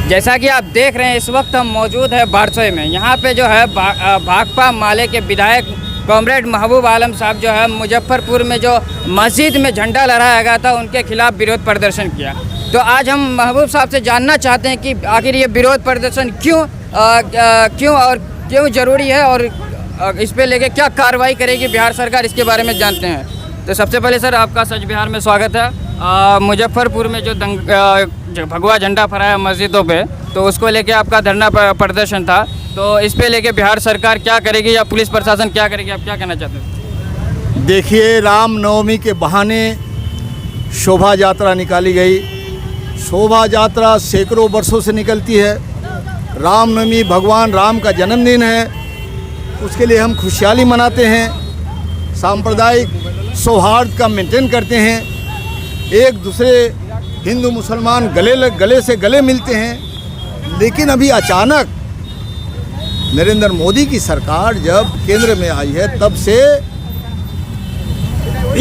जैसा कि आप देख रहे हैं इस वक्त हम मौजूद है बारसोई में। यहाँ पे जो है भाकपा माले के विधायक कॉमरेड महबूब आलम साहब जो है मुजफ्फरपुर में जो मस्जिद में झंडा लहराया गया था उनके खिलाफ विरोध प्रदर्शन किया। तो आज हम महबूब साहब से जानना चाहते हैं कि आखिर ये विरोध प्रदर्शन क्यों ज़रूरी है और इस पे लेके क्या कार्रवाई करेगी बिहार सरकार, इसके बारे में जानते हैं। तो सबसे पहले सर आपका सच बिहार में स्वागत है। मुजफ्फरपुर में जो भगवा झंडा फहराया मस्जिदों पे, तो उसको लेके आपका धरना प्रदर्शन था, तो इस पे लेके बिहार सरकार क्या करेगी या पुलिस प्रशासन क्या करेगी, आप क्या कहना चाहते हैं? देखिए, रामनवमी के बहाने शोभा यात्रा निकाली गई। शोभा यात्रा सैकड़ों वर्षों से निकलती है। रामनवमी भगवान राम का जन्मदिन है, उसके लिए हम खुशहाली मनाते हैं, सांप्रदायिक सौहार्द का मेंटेन करते हैं, एक दूसरे हिंदू मुसलमान गले से गले मिलते हैं। लेकिन अभी अचानक नरेंद्र मोदी की सरकार जब केंद्र में आई है तब से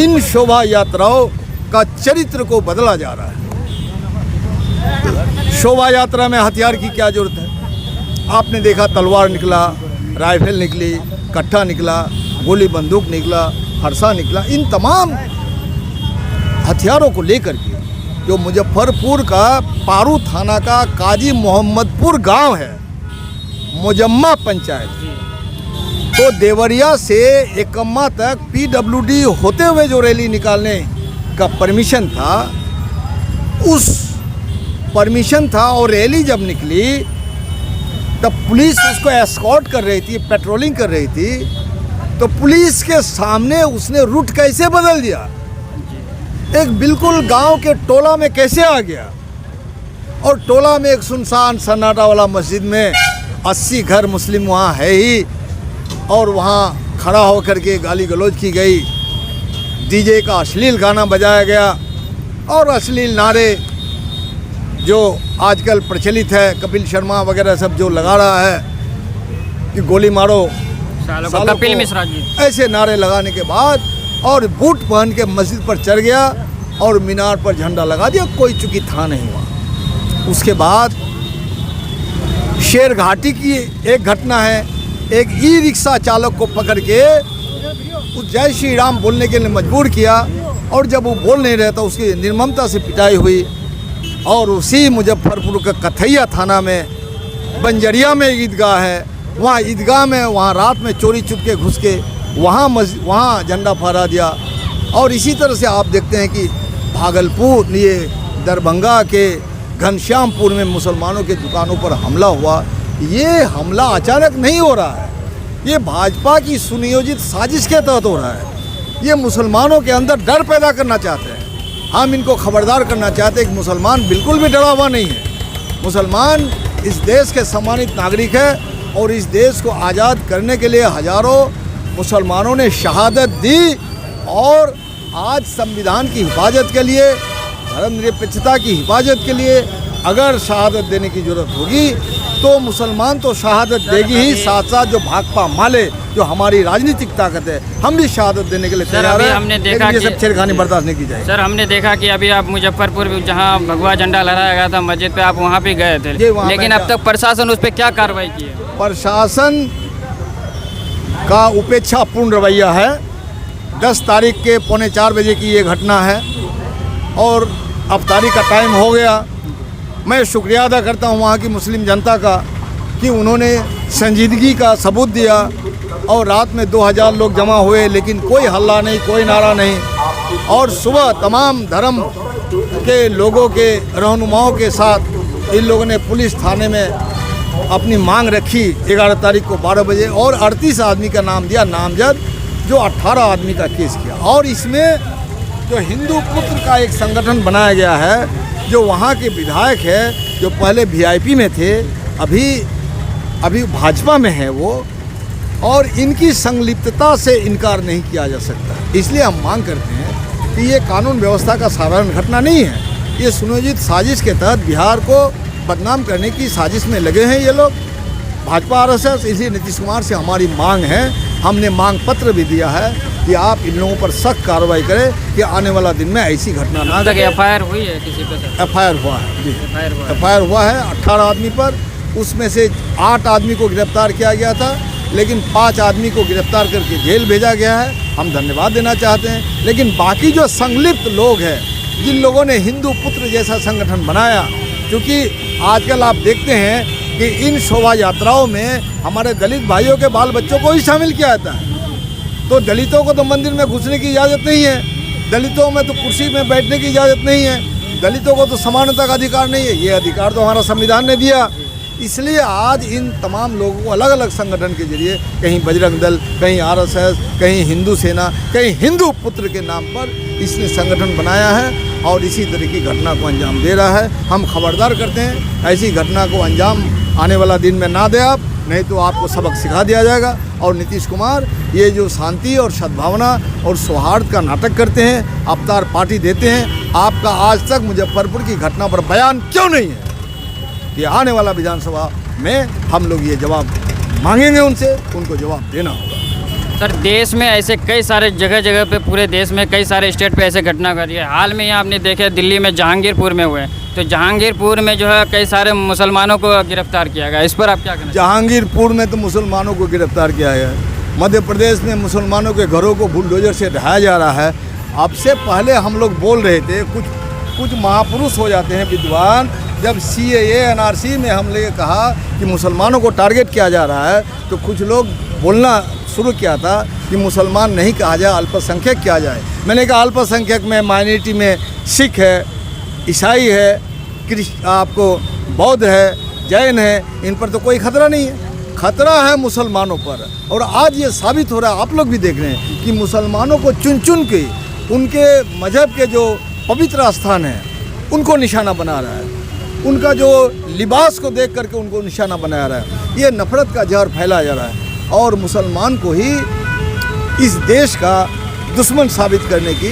इन शोभा यात्राओं का चरित्र को बदला जा रहा है। शोभा यात्रा में हथियार की क्या जरूरत है? आपने देखा तलवार निकला, राइफल निकली, कट्टा निकला, गोली बंदूक निकला, फरसा निकला। इन तमाम हथियारों को लेकर के जो मुजफ्फरपुर का पारू थाना का काजी मोहम्मदपुर गांव है, मुजम्मा पंचायत, तो देवरिया से एकम्मा तक PWD होते हुए जो रैली निकालने का परमिशन था, उस परमिशन था और रैली जब निकली तब पुलिस उसको एस्कॉर्ट कर रही थी, पेट्रोलिंग कर रही थी। तो पुलिस के सामने उसने रूट कैसे बदल दिया, एक बिल्कुल गांव के टोला में कैसे आ गया, और टोला में एक सुनसान सन्नाटा वाला मस्जिद में 80 घर मुस्लिम वहाँ है ही, और वहाँ खड़ा होकर के गाली गलौज की गई, डीजे का अश्लील गाना बजाया गया और अश्लील नारे जो आजकल प्रचलित है, कपिल शर्मा वगैरह सब जो लगा रहा है कि गोली मारो सालों कपिल मिश्रा जी, ऐसे नारे लगाने के बाद और बूट पहन के मस्जिद पर चढ़ गया और मीनार पर झंडा लगा दिया। कोई चुकी था नहीं वहाँ। उसके बाद शेर घाटी की एक घटना है, एक ई रिक्शा चालक को पकड़ के उस जय श्री राम बोलने के लिए मजबूर किया, और जब वो बोल नहीं रहा था उसकी निर्ममता से पिटाई हुई। और उसी मुजफ्फरपुर का कथैया थाना में बंजरिया में ईदगाह है, वहाँ ईदगाह में वहाँ रात में चोरी चुप के घुस के वहाँ झंडा फहरा दिया। और इसी तरह से आप देखते हैं कि भागलपुर, ये दरभंगा के घनश्यामपुर में मुसलमानों के दुकानों पर हमला हुआ। ये हमला अचानक नहीं हो रहा है, ये भाजपा की सुनियोजित साजिश के तहत हो रहा है। ये मुसलमानों के अंदर डर पैदा करना चाहते हैं। हम इनको खबरदार करना चाहते हैं कि मुसलमान बिल्कुल भी डरा हुआ नहीं है। मुसलमान इस देश के सम्मानित नागरिक है और इस देश को आज़ाद करने के लिए हजारों मुसलमानों ने शहादत दी, और आज संविधान की हिफाजत के लिए, धर्मनिरपेक्षता की हिफाजत के लिए अगर शहादत देने की ज़रूरत होगी तो मुसलमान तो शहादत देगी ही, साथ साथ जो भाकपा माले जो हमारी राजनीतिक ताकत है, हम भी शहादत देने के लिए तैयार हैं। हमने देखा ये सब छेड़खानी बर्दाश्त नहीं की जाएगी। सर हमने देखा कि अभी आप मुजफ्फरपुर जहाँ भगवा झंडा लहराया गया था मस्जिद पे, आप वहाँ भी गए थे, लेकिन अब तक प्रशासन उस पर क्या कार्रवाई की है? प्रशासन का उपेक्षापूर्ण रवैया है। 10 तारीख के 3:45 बजे की ये घटना है और अब तारीख का टाइम हो गया। मैं शुक्रिया अदा करता हूँ वहाँ की मुस्लिम जनता का कि उन्होंने संजीदगी का सबूत दिया, और रात में 2000 लोग जमा हुए, लेकिन कोई हल्ला नहीं, कोई नारा नहीं। और सुबह तमाम धर्म के लोगों के रहनुमाओं के साथ इन लोगों ने पुलिस थाने में अपनी मांग रखी 11 तारीख को 12 बजे, और 38 आदमी का नाम दिया नामजद, जो 18 आदमी का केस किया। और इसमें जो हिंदू पुत्र का एक संगठन बनाया गया है, जो वहाँ के विधायक है, जो पहले VIP में थे, अभी भाजपा में है वो, और इनकी संलिप्तता से इनकार नहीं किया जा सकता। इसलिए हम मांग करते हैं कि ये कानून व्यवस्था का साधारण घटना नहीं है, ये सुनियोजित साजिश के तहत बिहार को बदनाम करने की साजिश में लगे हैं ये लोग, भाजपा RSS। इसलिए नीतीश कुमार से हमारी मांग है हमने मांग पत्र भी दिया है कि आप इन लोगों पर सख्त कार्रवाई करें कि आने वाला दिन में ऐसी घटना ना तक एफआईआर हुई है किसी पे? एफआईआर हुआ है जी, एफआईआर एफआईआर हुआ है 18 आदमी पर। उसमें से 8 आदमी को गिरफ्तार किया गया था, लेकिन 5 आदमी को गिरफ्तार करके जेल भेजा गया है। हम धन्यवाद देना चाहते हैं। लेकिन बाकी जो संलिप्त लोग हैं, जिन लोगों ने हिंदू पुत्र जैसा संगठन बनाया, क्योंकि आजकल आप देखते हैं कि इन शोभा यात्राओं में हमारे दलित भाइयों के बाल बच्चों को ही शामिल किया जाता है। तो दलितों को तो मंदिर में घुसने की इजाज़त नहीं है, दलितों में तो कुर्सी में बैठने की इजाज़त नहीं है, दलितों को तो समानता का अधिकार नहीं है। ये अधिकार तो हमारा संविधान ने दिया। इसलिए आज इन तमाम लोगों को अलग अलग संगठन के जरिए, कहीं बजरंग दल, कहीं आरएसएस, कहीं हिंदू सेना, कहीं हिंदू पुत्र के नाम पर इसने संगठन बनाया है और इसी तरह की घटना को अंजाम दे रहा है। हम खबरदार करते हैं, ऐसी घटना को अंजाम आने वाला दिन में ना दे आप, नहीं तो आपको सबक सिखा दिया जाएगा। और नीतीश कुमार ये जो शांति और सद्भावना और सौहार्द का नाटक करते हैं, अवतार पार्टी देते हैं, आपका आज तक मुजफ्फरपुर की घटना पर बयान क्यों नहीं है? ये आने वाला विधानसभा में हम लोग ये जवाब मांगेंगे उनसे, उनको जवाब देना होगा। सर, देश में ऐसे कई सारे जगह जगह पे, पूरे देश में कई सारे स्टेट पे ऐसे घटना कर रही है। हाल में ही आपने देखे दिल्ली में जहांगीरपुर में हुए, तो जहांगीरपुर में जो है कई सारे मुसलमानों को गिरफ्तार किया गया। इस पर आप क्या कहना? जहांगीरपुर में तो मुसलमानों को गिरफ्तार किया है। मध्य प्रदेश में मुसलमानों के घरों को बुलडोजर से ढहाया जा रहा है। अब से पहले हम लोग बोल रहे थे, कुछ महापुरुष हो जाते हैं विद्वान, जब CAA NRC में हमने कहा कि मुसलमानों को टारगेट किया जा रहा है, तो कुछ लोग बोलना शुरू किया था कि मुसलमान नहीं कहा जाए, अल्पसंख्यक किया जाए। मैंने कहा अल्पसंख्यक में माइनॉरिटी में सिख है, ईसाई है, आपको बौद्ध है, जैन है, इन पर तो कोई खतरा नहीं है। खतरा है मुसलमानों पर। और आज ये साबित हो रहा है, आप लोग भी देख रहे हैं कि मुसलमानों को चुन चुन के उनके मजहब के जो पवित्र स्थान है उनको निशाना बना रहा है, उनका जो लिबास को देख करके उनको निशाना बना रहा है। ये नफरत का जहर फैलाया जा रहा है और मुसलमान को ही इस देश का दुश्मन साबित करने की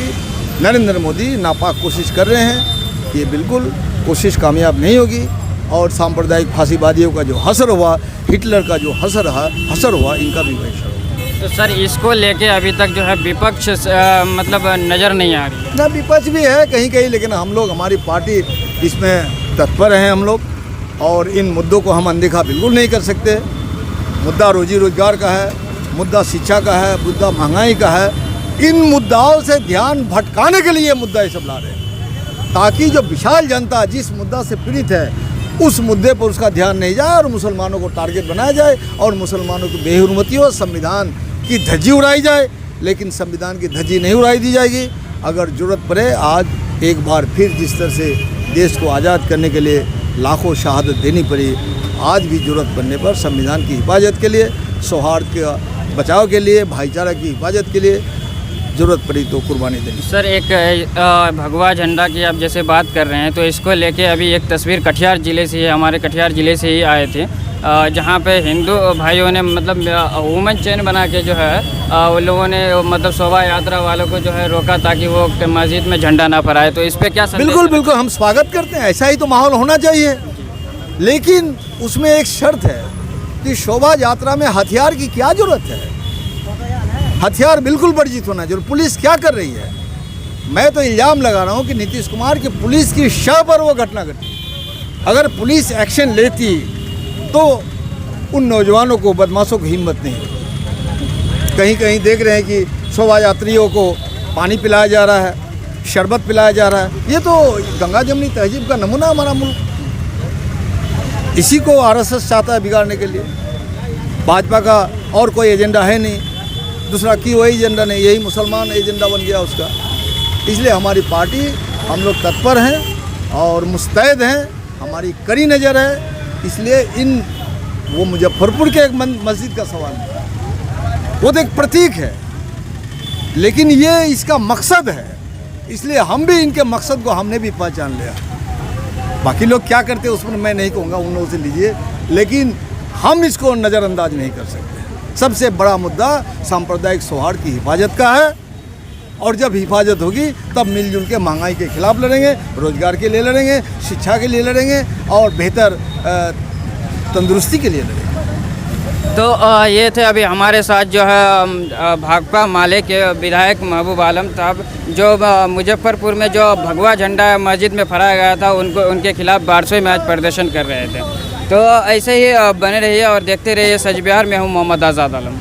नरेंद्र मोदी नापाक कोशिश कर रहे हैं। ये बिल्कुल कोशिश कामयाब नहीं होगी और सांप्रदायिक फांसीवादियों का जो हसर हुआ, हिटलर का जो हसर हुआ, इनका भी वैसा होगा। तो सर, इसको लेके अभी तक जो है विपक्ष मतलब नज़र नहीं आ रही है। ना, विपक्ष भी है कहीं कहीं, लेकिन हम लोग, हमारी पार्टी इसमें तत्पर हैं हम लोग, और इन मुद्दों को हम अनदेखा बिल्कुल नहीं कर सकते। मुद्दा रोजी रोजगार का है, मुद्दा शिक्षा का है, मुद्दा महंगाई का है। इन मुद्दाओं से ध्यान भटकाने के लिए मुद्दा ये सब ला रहे हैं, ताकि जो विशाल जनता जिस मुद्दा से पीड़ित है उस मुद्दे पर उसका ध्यान नहीं जाए और मुसलमानों को टारगेट बनाया जाए और मुसलमानों की बेहुरमती हो, संविधान की धज्जी उड़ाई जाए। लेकिन संविधान की धज्जी नहीं उड़ाई दी जाएगी। अगर ज़रूरत पड़े, आज एक बार फिर जिस तरह से देश को आज़ाद करने के लिए लाखों शहादत देनी पड़ी, आज भी ज़रूरत पड़ने पर संविधान की हिफाजत के लिए, सौहार्द के बचाव के लिए, भाईचारा की हिफाजत के लिए ज़रूरत पड़ी तो कुर्बानी देनी। सर, एक भगवा झंडा की आप जैसे बात कर रहे हैं, तो इसको लेके अभी एक तस्वीर कटिहार ज़िले से, हमारे कटिहार ज़िले से ही आए थे, जहाँ पे हिंदू भाइयों ने मतलब वुमेन चेन बना के जो है उन लोगों ने मतलब शोभा यात्रा वालों को जो है रोका ताकि वो मस्जिद में झंडा ना फहराए। तो इस पर क्या संदेश? बिल्कुल बिल्कुल, हम स्वागत करते हैं, ऐसा ही तो माहौल होना चाहिए। लेकिन उसमें एक शर्त है कि शोभा यात्रा में हथियार की क्या ज़रूरत है? हथियार बिल्कुल वर्जित होना जरूर। पुलिस क्या कर रही है? मैं तो इल्ज़ाम लगा रहा हूँ कि नीतीश कुमार की पुलिस की शाह पर वो घटना घटी। अगर पुलिस एक्शन लेती तो उन नौजवानों को, बदमाशों को हिम्मत नहीं होती। कहीं कहीं देख रहे हैं कि शोभा यात्रियों को पानी पिलाया जा रहा है, शरबत पिलाया जा रहा है। ये तो गंगा जमनी तहजीब का नमूना हमारा मुल्क। इसी को आरएसएस चाहता है बिगाड़ने के लिए। भाजपा का और कोई एजेंडा है नहीं, दूसरा की वही एजेंडा नहीं, यही मुसलमान एजेंडा बन गया उसका। इसलिए हमारी पार्टी, हम लोग तत्पर हैं और मुस्तैद हैं, हमारी कड़ी नज़र है। इसलिए वो मुजफ्फरपुर के एक मस्जिद का सवाल है, वो तो एक प्रतीक है, लेकिन ये इसका मकसद है। इसलिए हम भी इनके मकसद को हमने भी पहचान लिया। बाकी लोग क्या करते हैं उस पर मैं नहीं कहूँगा, उन लोगों से लीजिए, लेकिन हम इसको नज़रअंदाज नहीं कर सकते। सबसे बड़ा मुद्दा सांप्रदायिक सौहार्द की हिफाजत का है, और जब हिफाजत होगी तब मिलजुल के महंगाई के खिलाफ लड़ेंगे, रोजगार के लिए लड़ेंगे, शिक्षा के लिए लड़ेंगे और बेहतर तंदुरुस्ती के लिए लड़ेंगे। तो ये थे अभी हमारे साथ जो है भाकपा माले के विधायक महबूब आलम साहब, जो मुजफ्फरपुर में जो भगवा झंडा मस्जिद में फहराया गया था उनके खिलाफ बारसोई में आज प्रदर्शन कर रहे थे। तो ऐसे ही बने रहिए और देखते रहिए सच बिहार में। हूँ मोहम्मद आज़ाद आलम।